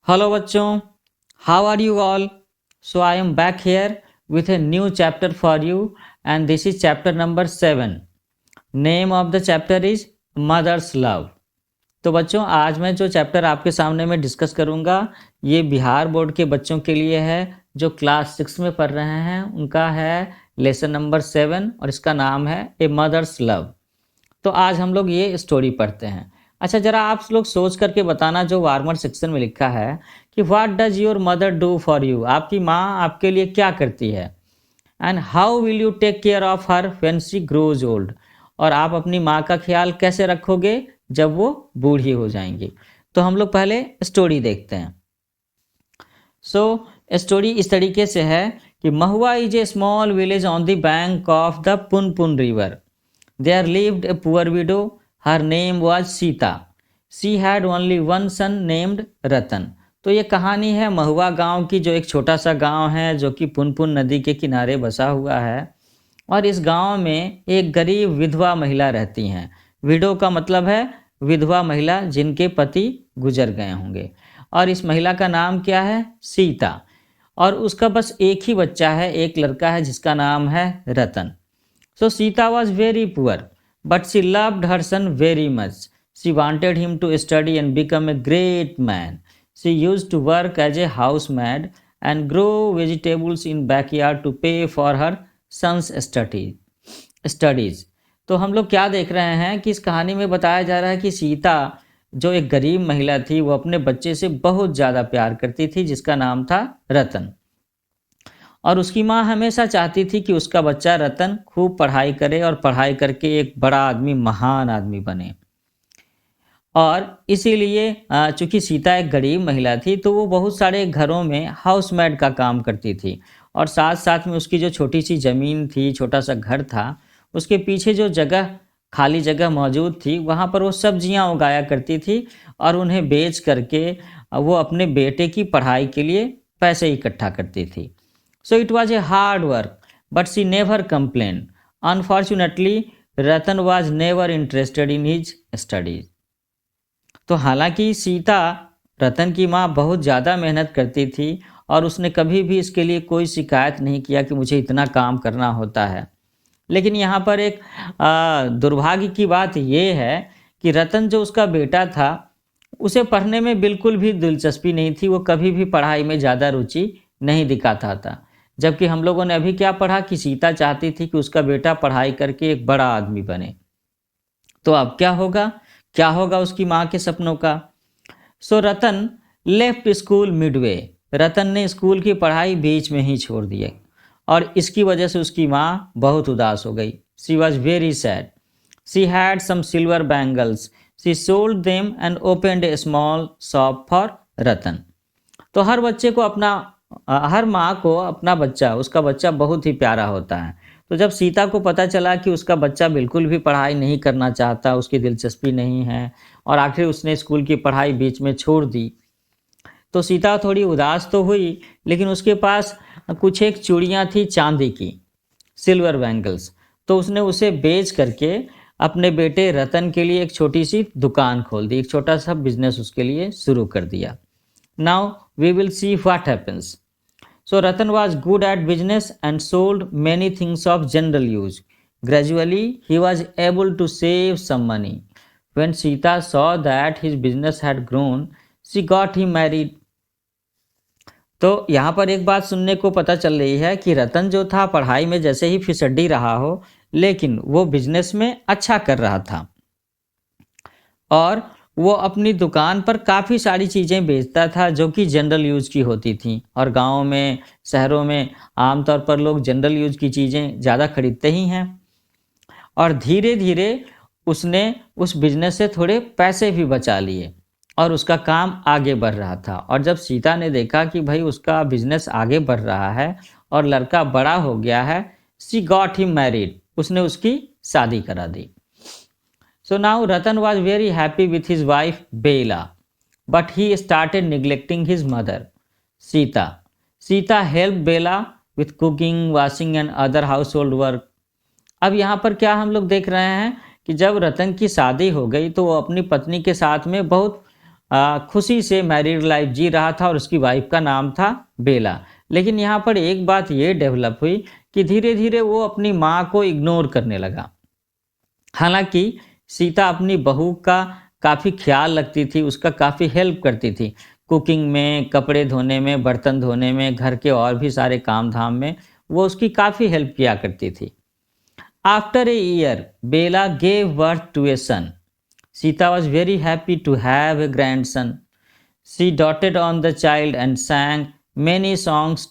Hello bachchon, how are you all? So I am back here with a new chapter for you and this is chapter number 7. Name of the chapter is Mother's Love. तो बच्चों आज मैं जो chapter आपके सामने में discuss करूंगा ये बिहार बोर्ड के बच्चों के लिए है जो क्लास 6 में पढ़ रहे हैं उनका है लेसन नंबर 7 और इसका नाम है ए मदर्स लव। तो आज हम लोग ये स्टोरी पढ़ते हैं। अच्छा ज़रा आप लोग सोच करके बताना जो वार्मर सेक्शन में लिखा है कि what does your mother do for you, आपकी माँ आपके लिए क्या करती है। And how will you take care of her when she grows old, और आप अपनी माँ का ख्याल कैसे रखोगे जब वो बूढ़ी हो जाएंगी। तो हम लोग पहले स्टोरी देखते हैं। सो स्टोरी इस तरीके से है कि Mahua is a small village on the bank of the Punpun river. There lived a poor widow, her name was Sita. She had only one son named Ratan. तो ये कहानी है महुआ गांव की, जो एक छोटा सा गांव है जो कि पुनपुन नदी के किनारे बसा हुआ है। और इस गांव में एक गरीब विधवा महिला रहती हैं। विडो का मतलब है विधवा महिला जिनके पति गुजर गए होंगे। और इस महिला का नाम क्या है? सीता। और उसका बस एक ही बच्चा है, एक लड़का है जिसका नाम है Ratan. So Sita was very poor but she loved her son very much. She wanted him to study and become a great man. She used to work as a house maid and grow vegetables in backyard to pay for her son's studies. तो हम लोग क्या देख रहे हैं कि इस कहानी में बताया जा रहा है कि सीता जो एक गरीब महिला थी वो अपने बच्चे से बहुत ज़्यादा प्यार करती थी जिसका नाम था रतन। और उसकी माँ हमेशा चाहती थी कि उसका बच्चा रतन खूब पढ़ाई करे और पढ़ाई करके एक बड़ा आदमी, महान आदमी बने। और इसीलिए चूँकि सीता एक गरीब महिला थी तो वो बहुत सारे घरों में हाउस मेड का काम करती थी। और साथ साथ में उसकी जो छोटी सी ज़मीन थी, छोटा सा घर था, उसके पीछे जो जगह, खाली जगह मौजूद थी, वहाँ पर वो सब्जियाँ उगाया करती थी और उन्हें बेच करके वो अपने बेटे की पढ़ाई के लिए पैसे इकट्ठा करती थी। So it was a hard work but she never complain. Unfortunately Ratan was never interested in his studies. तो हालांकि सीता, रतन की माँ, बहुत ज़्यादा मेहनत करती थी और उसने कभी भी इसके लिए कोई शिकायत नहीं किया कि मुझे इतना काम करना होता है। लेकिन यहाँ पर एक दुर्भाग्य की बात ये है कि रतन जो उसका बेटा था उसे पढ़ने में बिल्कुल भी दिलचस्पी नहीं थी। वो कभी भी पढ़ाई में ज़्यादा रुचि नहीं दिखाता था। जबकि हम लोगों ने अभी क्या पढ़ा कि सीता चाहती थी कि उसका बेटा पढ़ाई करके एक बड़ा आदमी बने। तो अब क्या होगा उसकी माँ के सपनों का। सो रतन लेफ्ट स्कूल मिडवे। रतन ने स्कूल की पढ़ाई बीच में ही छोड़ दी और इसकी वजह से उसकी माँ बहुत उदास हो गई। She was very sad. She had some silver bangles. She sold them and opened a small shop for Ratan. तो हर माँ को अपना बच्चा, उसका बच्चा बहुत ही प्यारा होता है। तो जब सीता को पता चला कि उसका बच्चा बिल्कुल भी पढ़ाई नहीं करना चाहता, उसकी दिलचस्पी नहीं है और आखिर उसने स्कूल की पढ़ाई बीच में छोड़ दी, तो सीता थोड़ी उदास तो हुई, लेकिन उसके पास कुछ एक चूड़ियाँ थी चांदी की, सिल्वर बैंगल्स। तो उसने उसे बेच करके अपने बेटे रतन के लिए एक छोटी सी दुकान खोल दी, एक छोटा सा बिजनेस उसके लिए शुरू कर दिया। Now we will see what happens. So Ratan was good at business and sold many things of general use. Gradually, he was able to save some money. When Sita saw that his business had grown, she got him married. तो यहाँ पर एक बात सुनने को पता चल रही है कि रतन जो था पढ़ाई में जैसे ही फिसड्डी रहा हो, लेकिन वो बिजनेस में अच्छा कर रहा था और वो अपनी दुकान पर काफ़ी सारी चीज़ें बेचता था जो कि जनरल यूज़ की होती थी। और गाँव में, शहरों में आमतौर पर लोग जनरल यूज़ की चीज़ें ज़्यादा खरीदते ही हैं। और धीरे धीरे उसने उस बिजनेस से थोड़े पैसे भी बचा लिए और उसका काम आगे बढ़ रहा था। और जब सीता ने देखा कि भाई उसका बिजनेस आगे बढ़ रहा है और लड़का बड़ा हो गया है, शी गॉट हिम मैरिड, उसने उसकी शादी करा दी। So now Ratan was very happy with his wife Bela, but he started neglecting his mother, Sita. Sita helped Bela with cooking, washing and other household work. अब यहाँ पर क्या हम लोग देख रहे हैं कि जब रतन की शादी हो गई तो वो अपनी पत्नी के साथ में बहुत खुशी से मैरिड लाइफ जी रहा था और उसकी वाइफ का नाम था बेला। लेकिन यहाँ पर एक बात ये डेवलप हुई कि धीरे धीरे वो अपनी माँ को इग्नोर करने लगा। हालांकि सीता अपनी बहू का काफ़ी ख्याल रखती थी, उसका काफ़ी हेल्प करती थी, कुकिंग में, कपड़े धोने में, बर्तन धोने में, घर के और भी सारे काम धाम में वो उसकी काफ़ी हेल्प किया करती थी। After a year Bela gave birth to a son. Sita was very happy to have a grandson. She doted on the child and sang many songs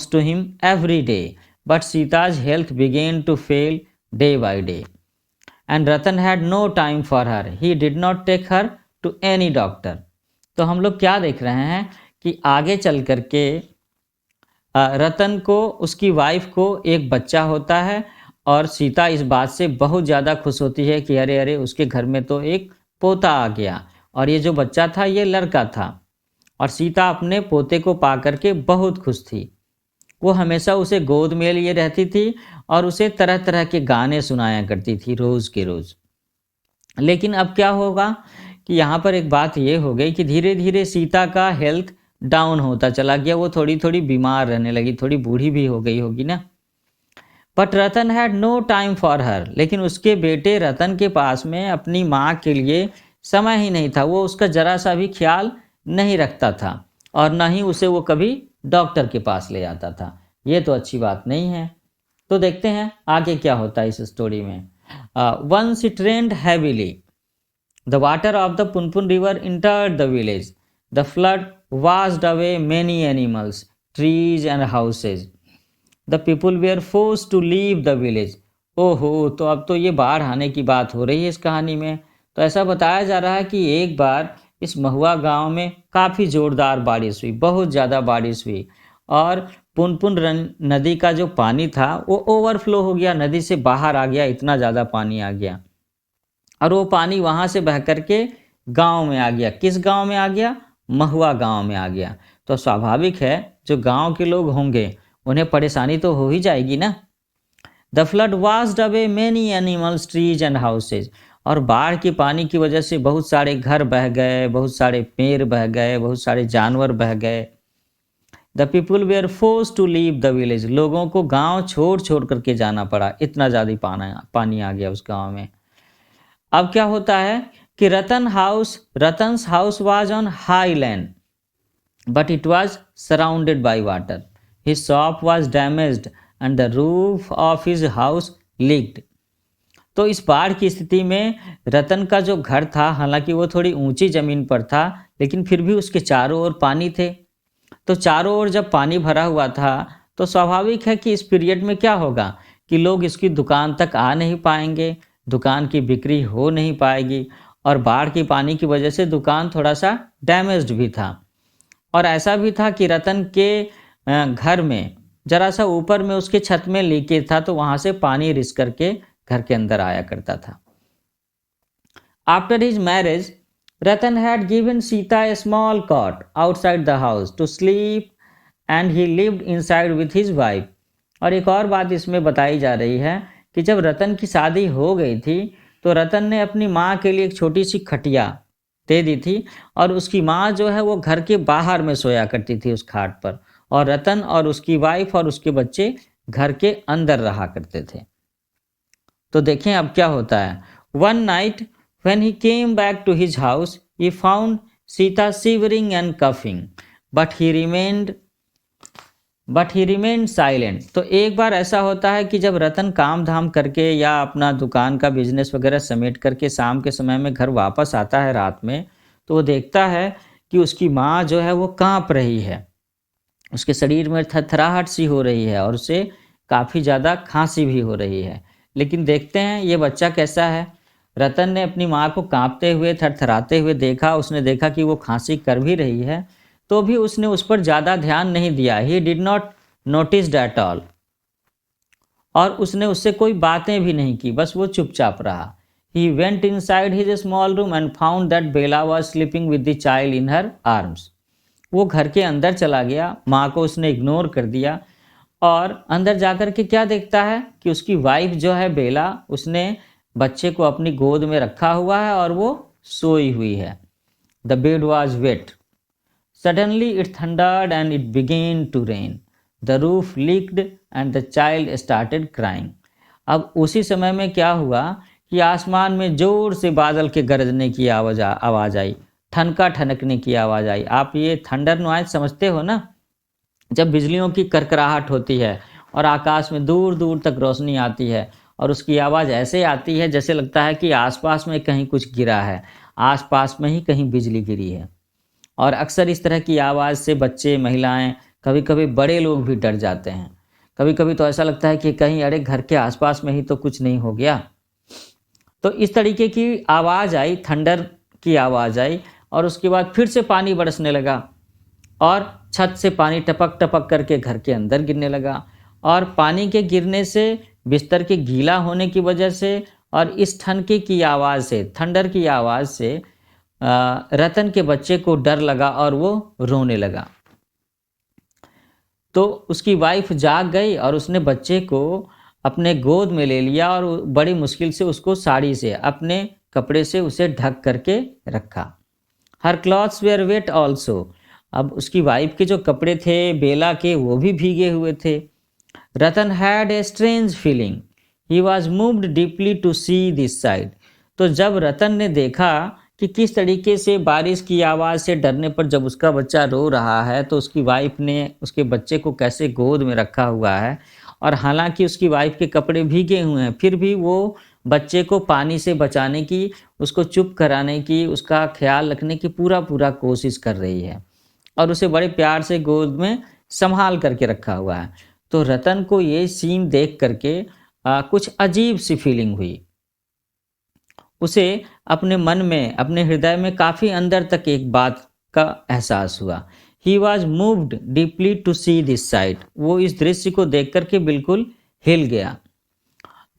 to him every day. But Sita's health began to fail day by day. And Ratan had no time for her. He did not take her to any doctor. तो हम लोग क्या देख रहे हैं कि आगे चल करके रतन को, उसकी वाइफ को एक बच्चा होता है और सीता इस बात से बहुत ज़्यादा खुश होती है कि अरे अरे उसके घर में तो एक पोता आ गया, और ये जो बच्चा था ये लड़का था। और सीता अपने पोते को पा करके बहुत खुश थी। वो हमेशा उसे गोद में लिए रहती थी और उसे तरह तरह के गाने सुनाया करती थी रोज़ के रोज़। लेकिन अब क्या होगा कि यहाँ पर एक बात ये हो गई कि धीरे धीरे सीता का हेल्थ डाउन होता चला गया। वो थोड़ी थोड़ी बीमार रहने लगी, थोड़ी बूढ़ी भी हो गई होगी ना। But Ratan had no time for her. लेकिन उसके बेटे रतन के पास में अपनी माँ के लिए समय ही नहीं था। वो उसका जरा सा भी ख्याल नहीं रखता था और न ही उसे वो कभी डॉक्टर के पास ले जाता था। ये तो अच्छी बात नहीं है। तो देखते हैं आगे क्या होता है इस स्टोरी में। Once it rained heavily, the water of the Punpun river entered the village, the flood washed away many animals, trees and houses. The people were forced to leave the village. ओहो, तो अब तो ये बाढ़ आने की बात हो रही है इस कहानी में। तो ऐसा बताया जा रहा है कि एक बार इस महुआ गांव में काफ़ी ज़ोरदार बारिश हुई, बहुत ज़्यादा बारिश हुई, और पुनपुन नदी का जो पानी था वो ओवरफ्लो हो गया, नदी से बाहर आ गया, इतना ज़्यादा पानी आ गया। और वो पानी वहाँ से बह करके गांव में आ गया। किस गांव में आ गया? महुआ गांव में आ गया। तो स्वाभाविक है जो गांव के लोग होंगे उन्हें परेशानी तो हो ही जाएगी ना। The flood washed away many animals, trees and houses. और बाढ़ के पानी की वजह से बहुत सारे घर बह गए, बहुत सारे पेड़ बह गए, बहुत सारे जानवर बह गए। The people were forced to leave the village. लोगों को गांव छोड़ छोड़ करके जाना पड़ा, इतना ज़्यादा पानी आ गया उस गांव में। अब क्या होता है कि Ratan's house was on high land but it was surrounded by water. His shop was damaged and the roof of his house leaked. तो इस बाढ़ की स्थिति में रतन का जो घर था, हालांकि वो थोड़ी ऊंची ज़मीन पर था, लेकिन फिर भी उसके चारों ओर पानी थे। तो चारों ओर जब पानी भरा हुआ था तो स्वाभाविक है कि इस पीरियड में क्या होगा कि लोग इसकी दुकान तक आ नहीं पाएंगे, दुकान की बिक्री हो नहीं पाएगी, और बाढ़ की पानी की वजह से दुकान थोड़ा सा डैमेज्ड भी था। और ऐसा भी था कि रतन के घर में जरा सा ऊपर में उसके छत में लीकेज था, तो वहाँ से पानी रिस करके घर के अंदर आया करता था। After his marriage Ratan had given Sita a small cot outside the house to sleep and he lived inside with his wife. और एक और बात इसमें बताई जा रही है कि जब रतन की शादी हो गई थी तो रतन ने अपनी माँ के लिए एक छोटी सी खटिया दे दी थी, और उसकी माँ जो है वो घर के बाहर में सोया करती थी उस खाट पर, और रतन और उसकी वाइफ और उसके बच्चे घर के अंदर रहा करते थे। तो देखें अब क्या होता है। One night when he came back to his house he found Sita shivering and coughing but he remained silent. तो एक बार ऐसा होता है कि जब रतन काम धाम करके या अपना दुकान का बिजनेस वगैरह समेट करके शाम के समय में घर वापस आता है रात में, तो वो देखता है कि उसकी माँ जो है वो काँप रही है, उसके शरीर में थरथराहट सी हो रही है और उसे काफ़ी ज़्यादा खांसी भी हो रही है। लेकिन देखते हैं ये बच्चा कैसा है। रतन ने अपनी माँ को काँपते हुए, थरथराते हुए देखा। उसने देखा कि वो खांसी कर भी रही है, तो भी उसने उस पर ज़्यादा ध्यान नहीं दिया। He did not notice at all. और उसने उससे कोई बातें भी नहीं की, बस वो चुपचाप रहा। He went inside his small room and found that Bela was sleeping with the child in her arms. वो घर के अंदर चला गया, माँ को उसने इग्नोर कर दिया, और अंदर जाकर के क्या देखता है कि उसकी वाइफ जो है बेला, उसने बच्चे को अपनी गोद में रखा हुआ है और वो सोई हुई है। The bed was wet. Suddenly it thundered and it began to rain. The roof leaked and the child started crying. अब उसी समय में क्या हुआ कि आसमान में जोर से बादल के गरजने की आवाज़ आई, ठनका ठनकने की आवाज़ आई। आप ये थंडर नॉइज समझते हो ना? जब बिजलियों की करकराहट होती है और आकाश में दूर दूर तक रोशनी आती है और उसकी आवाज़ ऐसे आती है जैसे लगता है कि आसपास में कहीं कुछ गिरा है, आसपास में ही कहीं बिजली गिरी है। और अक्सर इस तरह की आवाज़ से बच्चे, महिलाएं, कभी कभी बड़े लोग भी डर जाते हैं। कभी कभी तो ऐसा लगता है कि कहीं अरे घर के आसपास में ही तो कुछ नहीं हो गया। तो इस तरीके की आवाज़ आई, थंडर की आवाज़ आई और उसके बाद फिर से पानी बरसने लगा और छत से पानी टपक टपक करके घर के अंदर गिरने लगा। और पानी के गिरने से, बिस्तर के गीला होने की वजह से और इस ठनके की आवाज़ से, थंडर की आवाज़ से रतन के बच्चे को डर लगा और वो रोने लगा। तो उसकी वाइफ जाग गई और उसने बच्चे को अपने गोद में ले लिया और बड़ी मुश्किल से उसको साड़ी से, अपने कपड़े से उसे ढक करके रखा। Her clothes were wet also. अब उसकी वाइफ के जो कपड़े थे बेला के, वो भी भीगे हुए थे। Ratan had a strange feeling, he was moved deeply to see this sight. तो जब रतन ने देखा कि किस तरीके से बारिश की आवाज़ से डरने पर जब उसका बच्चा रो रहा है तो उसकी वाइफ ने उसके बच्चे को कैसे गोद में रखा हुआ है, और हालांकि उसकी वाइफ के कपड़े भीगे हुए हैं फिर भी वो बच्चे को पानी से बचाने की, उसको चुप कराने की, उसका ख्याल रखने की पूरा कोशिश कर रही है और उसे बड़े प्यार से गोद में संभाल करके रखा हुआ है। तो रतन को ये सीन देख करके कुछ अजीब सी फीलिंग हुई। उसे अपने मन में, अपने हृदय में काफ़ी अंदर तक एक बात का एहसास हुआ। He was moved deeply to see this sight. वो इस दृश्य को देख करके बिल्कुल हिल गया।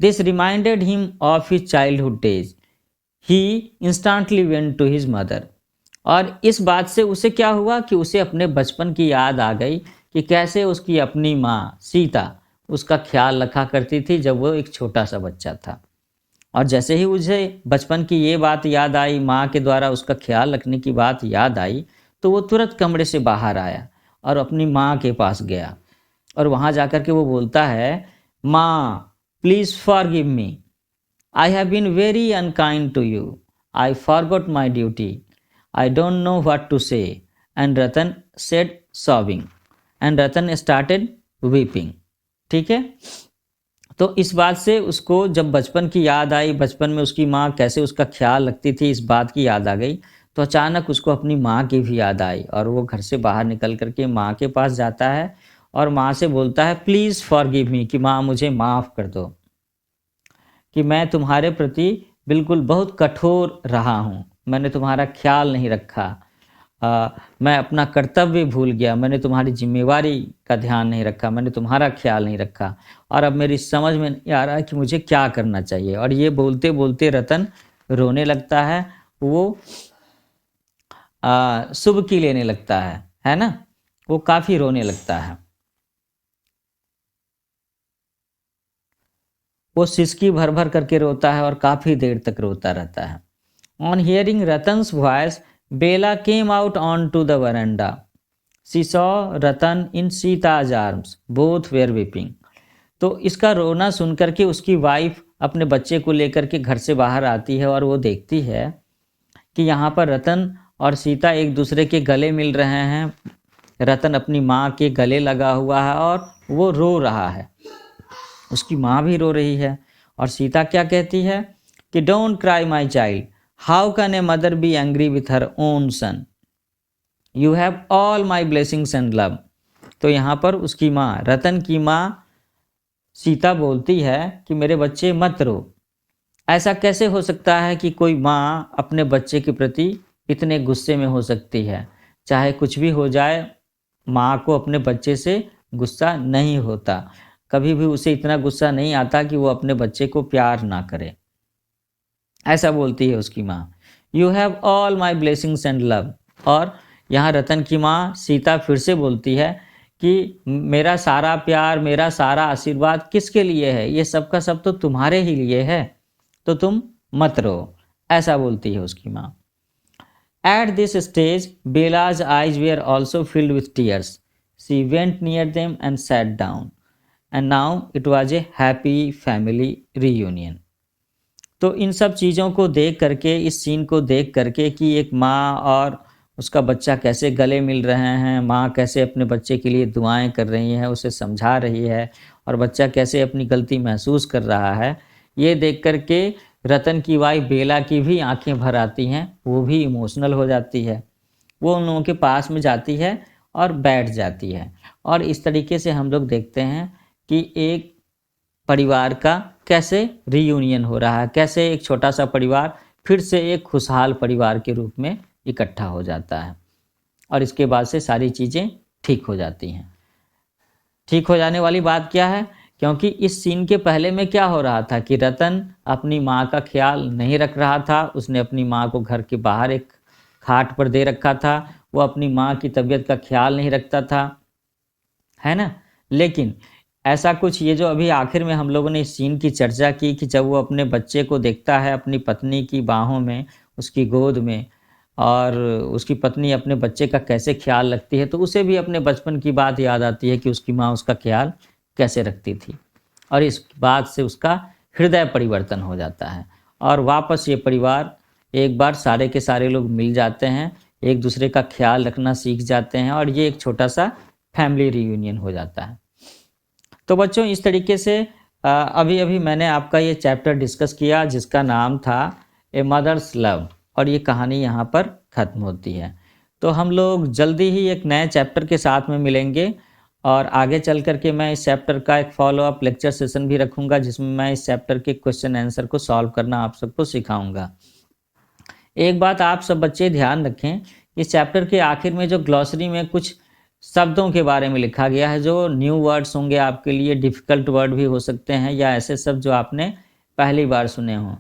This reminded him of his childhood days. He instantly went to his mother. और इस बात से उसे क्या हुआ कि उसे अपने बचपन की याद आ गई कि कैसे उसकी अपनी माँ सीता उसका ख्याल रखा करती थी जब वो एक छोटा सा बच्चा था। और जैसे ही उसे बचपन की ये बात याद आई, माँ के द्वारा उसका ख्याल रखने की बात याद आई, तो वो तुरंत कमरे से बाहर आया और अपनी माँ के पास गया और वहाँ जाकर के वो बोलता है, माँ please forgive me, I have been very unkind to you, I forgot my duty, I don't know what to say. And Ratan said sobbing and Ratan started weeping. ठीक है, तो इस बात से उसको जब बचपन की याद आई, बचपन में उसकी माँ कैसे उसका ख्याल रखती थी, इस बात की याद आ गई। तो अचानक उसको अपनी माँ की भी याद आई और वो घर से बाहर निकल करके माँ के पास जाता है और माँ से बोलता है, प्लीज़ फॉरगिव मी, कि माँ मुझे माफ़ कर दो कि मैं तुम्हारे प्रति बिल्कुल बहुत कठोर रहा हूँ, मैंने तुम्हारा ख्याल नहीं रखा, मैं अपना कर्तव्य भूल गया, मैंने तुम्हारी जिम्मेवारी का ध्यान नहीं रखा, मैंने तुम्हारा ख्याल नहीं रखा और अब मेरी समझ में नहीं आ रहा है कि मुझे क्या करना चाहिए। और ये बोलते बोलते रतन रोने लगता है, वो सुबकी लेने लगता है ना, वो काफ़ी रोने लगता है। वो सिसकी भर भर करके रोता है और काफ़ी देर तक रोता रहता है। On hearing Ratan's voice, Bela came out on to the veranda. She saw Ratan in Sita's arms, both were weeping. तो इसका रोना सुन करके उसकी वाइफ अपने बच्चे को लेकर के घर से बाहर आती है और वो देखती है कि यहाँ पर रतन और सीता एक दूसरे के गले मिल रहे हैं। रतन अपनी माँ के गले लगा हुआ है और वो रो रहा है, उसकी माँ भी रो रही है। और सीता क्या कहती है कि don't cry my child, how can a mother be angry with her own son, you have all my blessings and love. तो यहाँ पर उसकी माँ, रतन की माँ सीता बोलती है कि मेरे बच्चे मत रो। ऐसा कैसे हो सकता है कि कोई माँ अपने बच्चे के प्रति इतने गुस्से में हो सकती है। चाहे कुछ भी हो जाए, माँ को अपने बच्चे से गुस्सा नहीं होता, कभी भी उसे इतना गुस्सा नहीं आता कि वो अपने बच्चे को प्यार ना करे। ऐसा बोलती है उसकी माँ, you have all my blessings and love. और यहाँ रतन की माँ सीता फिर से बोलती है कि मेरा सारा प्यार, मेरा सारा आशीर्वाद किसके लिए है, ये सब का सब तो तुम्हारे ही लिए है, तो तुम मत रो। ऐसा बोलती है उसकी माँ। At this stage, Bela's eyes were also filled with tears. She went near them and sat down. And now it was a happy family reunion. तो इन सब चीज़ों को देख करके, इस सीन को देख करके कि एक माँ और उसका बच्चा कैसे गले मिल रहे हैं, माँ कैसे अपने बच्चे के लिए दुआएं कर रही हैं, उसे समझा रही है और बच्चा कैसे अपनी गलती महसूस कर रहा है, ये देख करके रतन की वाइफ बेला की भी आंखें भर आती हैं, वो भी इमोशनल हो जाती है। वो उन लोगों के पास में जाती है और बैठ जाती है। और इस तरीके से हम लोग देखते हैं कि एक परिवार का कैसे रीयूनियन हो रहा है, कैसे एक छोटा सा परिवार फिर से एक खुशहाल परिवार के रूप में इकट्ठा हो जाता है और इसके बाद से सारी चीज़ें ठीक हो जाती हैं। ठीक हो जाने वाली बात क्या है, क्योंकि इस सीन के पहले में क्या हो रहा था कि रतन अपनी माँ का ख्याल नहीं रख रहा था। उसने अपनी माँ को घर के बाहर एक खाट पर दे रखा था, वो अपनी माँ की तबीयत का ख्याल नहीं रखता था, है ना। लेकिन ऐसा कुछ, ये जो अभी आखिर में हम लोगों ने इस सीन की चर्चा की कि जब वो अपने बच्चे को देखता है अपनी पत्नी की बाहों में, उसकी गोद में, और उसकी पत्नी अपने बच्चे का कैसे ख्याल रखती है, तो उसे भी अपने बचपन की बात याद आती है कि उसकी माँ उसका ख्याल कैसे रखती थी। और इस बात से उसका हृदय परिवर्तन हो जाता है और वापस ये परिवार एक बार सारे के सारे लोग मिल जाते हैं, एक दूसरे का ख्याल रखना सीख जाते हैं और ये एक छोटा सा फैमिली रियूनियन हो जाता है। तो बच्चों, इस तरीके से अभी अभी मैंने आपका ये चैप्टर डिस्कस किया जिसका नाम था ए मदर्स लव, और ये कहानी यहाँ पर ख़त्म होती है। तो हम लोग जल्दी ही एक नए चैप्टर के साथ में मिलेंगे और आगे चल कर के मैं इस चैप्टर का एक फॉलो अप लेक्चर सेशन भी रखूँगा जिसमें मैं इस चैप्टर के क्वेश्चन आंसर को सॉल्व करना आप सबको सिखाऊँगा। एक बात आप सब बच्चे ध्यान रखें, इस चैप्टर के आखिर में जो ग्लॉसरी में कुछ शब्दों के बारे में लिखा गया है, जो न्यू वर्ड्स होंगे आपके लिए, डिफ़िकल्ट वर्ड भी हो सकते हैं या ऐसे शब्द जो आपने पहली बार सुने हों,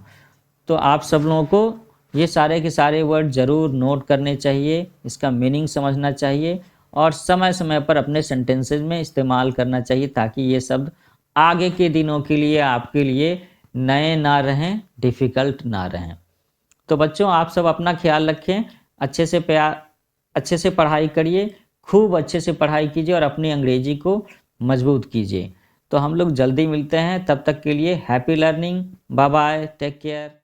तो आप सब लोगों को ये सारे के सारे वर्ड ज़रूर नोट करने चाहिए, इसका मीनिंग समझना चाहिए और समय समय पर अपने सेंटेंसेज में इस्तेमाल करना चाहिए ताकि ये शब्द आगे के दिनों के लिए आपके लिए नए ना रहें, डिफ़िकल्ट ना रहें। तो बच्चों, आप सब अपना ख्याल रखें, अच्छे से पढ़ाई करिए, खूब अच्छे से पढ़ाई कीजिए और अपनी अंग्रेजी को मजबूत कीजिए। तो हम लोग जल्दी मिलते हैं, तब तक के लिए happy learning, bye bye, take care.